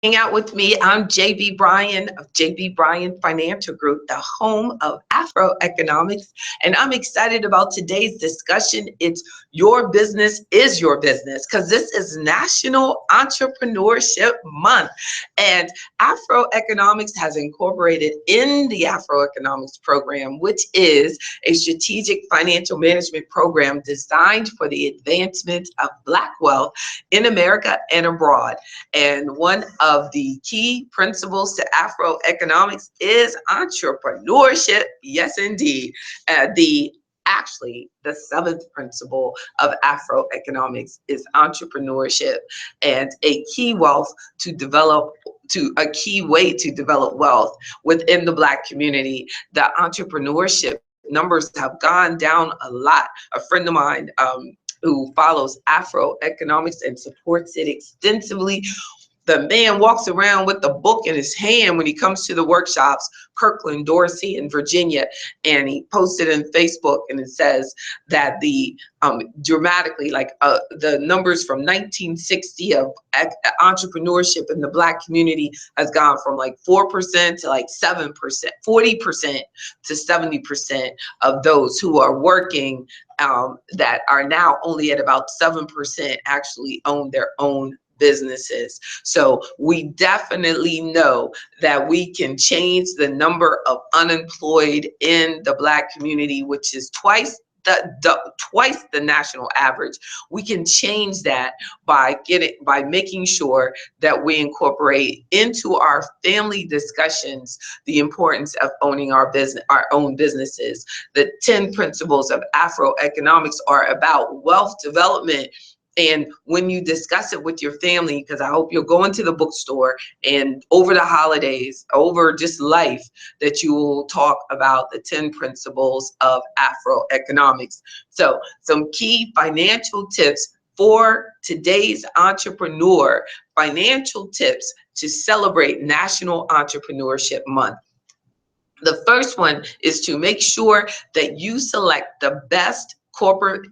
hang out with me. I'm JB Bryan of JB Bryan Financial Group, the home of AfroEconomics, and I'm excited about today's discussion. It's Your Business is Your Business, because this is National Entrepreneurship Month, and AfroEconomics has incorporated in the AfroEconomics program, which is a strategic financial management program designed for the advancement of Black wealth in America and abroad. And one of the key principles to Afroeconomics is entrepreneurship. Yes, indeed. The seventh principle of Afroeconomics is entrepreneurship, and a key way to develop wealth within the Black community. The entrepreneurship numbers have gone down a lot. A friend of mine who follows Afroeconomics and supports it extensively, the man walks around with the book in his hand when he comes to the workshops, Kirkland, Dorsey, and Virginia, and he posted in Facebook, and it says that the dramatically, the numbers from 1960 of entrepreneurship in the Black community has gone from like 4% to like 7%, 40% to 70% of those who are working, that are now only at about 7% actually own their own businesses. So we definitely know that we can change the number of unemployed in the Black community, which is twice the national average. We can change that by making sure that we incorporate into our family discussions the importance of owning our own businesses. The 10 principles of Afroeconomics are about wealth development. And when you discuss it with your family, because I hope you'll go into the bookstore and over the holidays, over just life, that you will talk about the 10 principles of Afroeconomics. So some key financial tips for today's entrepreneur, financial tips to celebrate National Entrepreneurship Month. The first one is to make sure that you select the best corporate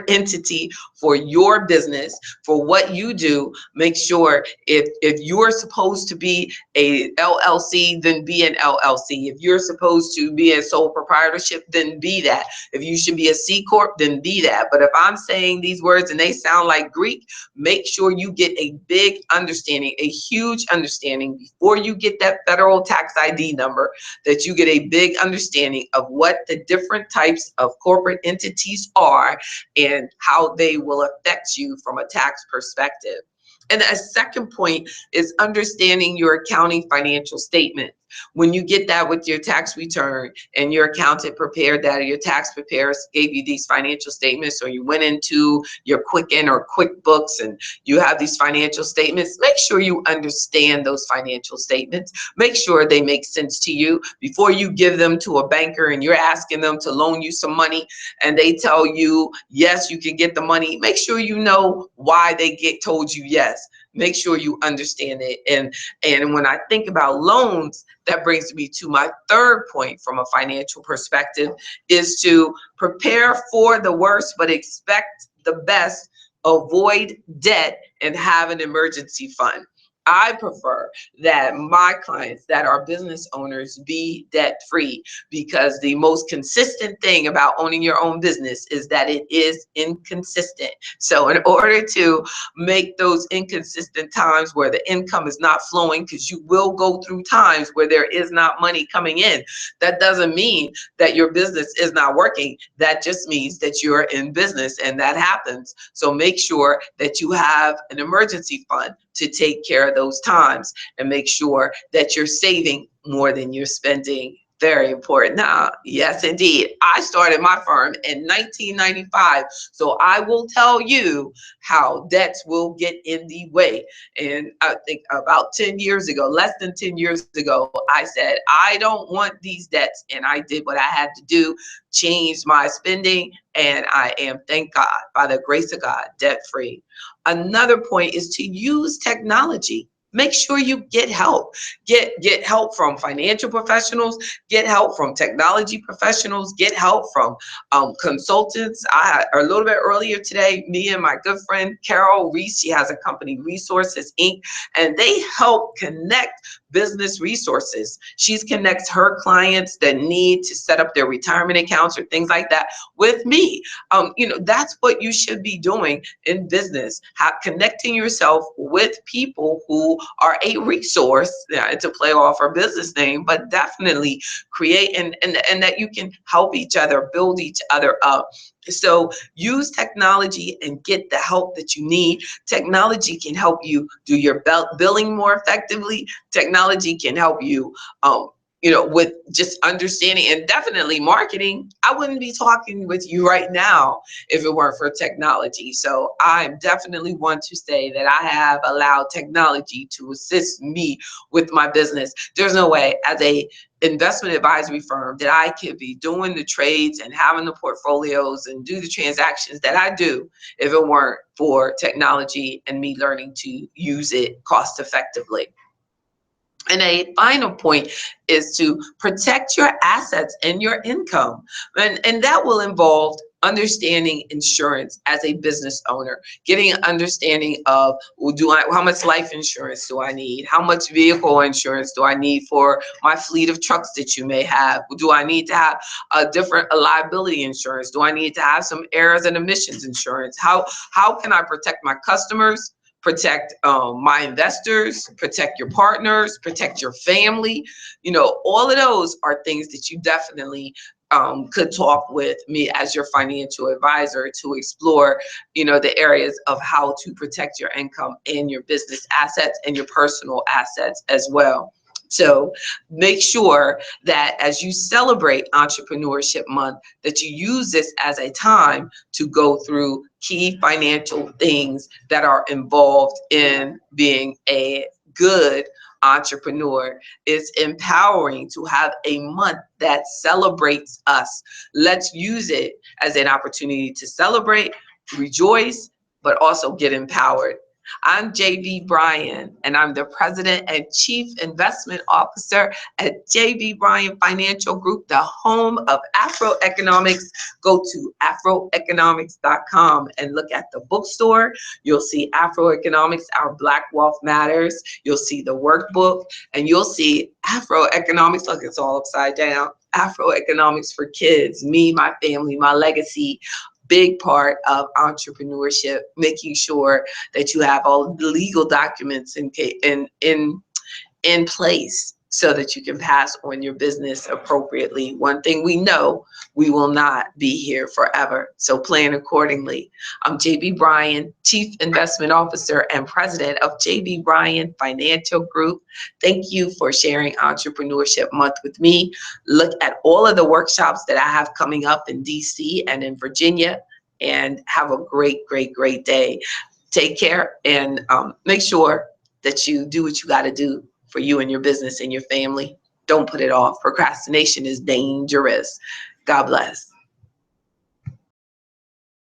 entity for your business, for what you do. Make sure if you're supposed to be a LLC, then be an LLC. If you're supposed to be a sole proprietorship, then be that. If you should be a C Corp, then be that. But if I'm saying these words and they sound like Greek, make sure you get a big understanding, a huge understanding before you get that federal tax ID number, that you get a big understanding of what the different types of corporate entities are and how they will affect you from a tax perspective. And a second point is understanding your accounting financial statement. When you get that with your tax return and your accountant prepared that, or your tax preparers gave you these financial statements, or you went into your Quicken or QuickBooks and you have these financial statements, make sure you understand those financial statements. Make sure they make sense to you before you give them to a banker and you're asking them to loan you some money and they tell you, yes, you can get the money. Make sure you know why they told you yes. Make sure you understand it. And when I think about loans, that brings me to my third point from a financial perspective, is to prepare for the worst, but expect the best, avoid debt, and have an emergency fund. I prefer that my clients that are business owners be debt free, because the most consistent thing about owning your own business is that it is inconsistent. So in order to make those inconsistent times where the income is not flowing, because you will go through times where there is not money coming in, that doesn't mean that your business is not working. That just means that you're in business, and that happens. So make sure that you have an emergency fund to take care of those times, and make sure that you're saving more than you're spending. Very important. Yes, indeed. I started my firm in 1995, so I will tell you how debts will get in the way. And I think about 10 years ago, less than 10 years ago, I said, I don't want these debts. And I did what I had to do, changed my spending, and I am, thank God, by the grace of God, debt free. Another point is to use technology. make sure you get help. Get help from financial professionals, get help from technology professionals, get help from consultants. A little bit earlier today, me and my good friend Carol Reese, she has a company, Resources Inc., and they help connect business resources. She connects her clients that need to set up their retirement accounts or things like that with me. That's what you should be doing in business, connecting yourself with people who are a resource, to play off our business name, but definitely create and that you can help each other, build each other up. So use technology and get the help that you need. Technology can help you do your billing more effectively. Technology can help you, with just understanding and definitely marketing. I wouldn't be talking with you right now if it weren't for technology. So I definitely want to say that I have allowed technology to assist me with my business. There's no way as a investment advisory firm that I could be doing the trades and having the portfolios and do the transactions that I do if it weren't for technology and me learning to use it cost effectively. And a final point is to protect your assets and your income. And that will involve understanding insurance as a business owner, getting an understanding of, how much life insurance do I need? How much vehicle insurance do I need for my fleet of trucks that you may have? Do I need to have a different liability insurance? Do I need to have some errors and emissions insurance? How can I protect my customers? Protect my investors, protect your partners, protect your family. All of those are things that you definitely could talk with me as your financial advisor to explore, the areas of how to protect your income and your business assets and your personal assets as well. So make sure that as you celebrate Entrepreneurship Month, that you use this as a time to go through key financial things that are involved in being a good entrepreneur. It's empowering to have a month that celebrates us. Let's use it as an opportunity to celebrate, rejoice, but also get empowered. I'm JB Bryan, and I'm the President and Chief Investment Officer at JB Bryan Financial Group, the home of AfroEconomics. Go to AfroEconomics.com and look at the bookstore. You'll see AfroEconomics, Our Black Wealth Matters. You'll see the workbook, and you'll see AfroEconomics. Look, it's all upside down. AfroEconomics for Kids, Me, My Family, My Legacy. Big part of entrepreneurship, making sure that you have all the legal documents in place so that you can pass on your business appropriately. One thing we know, we will not be here forever, so plan accordingly. I'm JB Bryan, Chief Investment Officer and President of JB Bryan Financial Group. Thank you for sharing Entrepreneurship Month with me. Look at all of the workshops that I have coming up in DC and in Virginia, and have a great, great, great day. Take care, and make sure that you do what you got to do for you and your business and your family. Don't put it off. Procrastination is dangerous. God bless.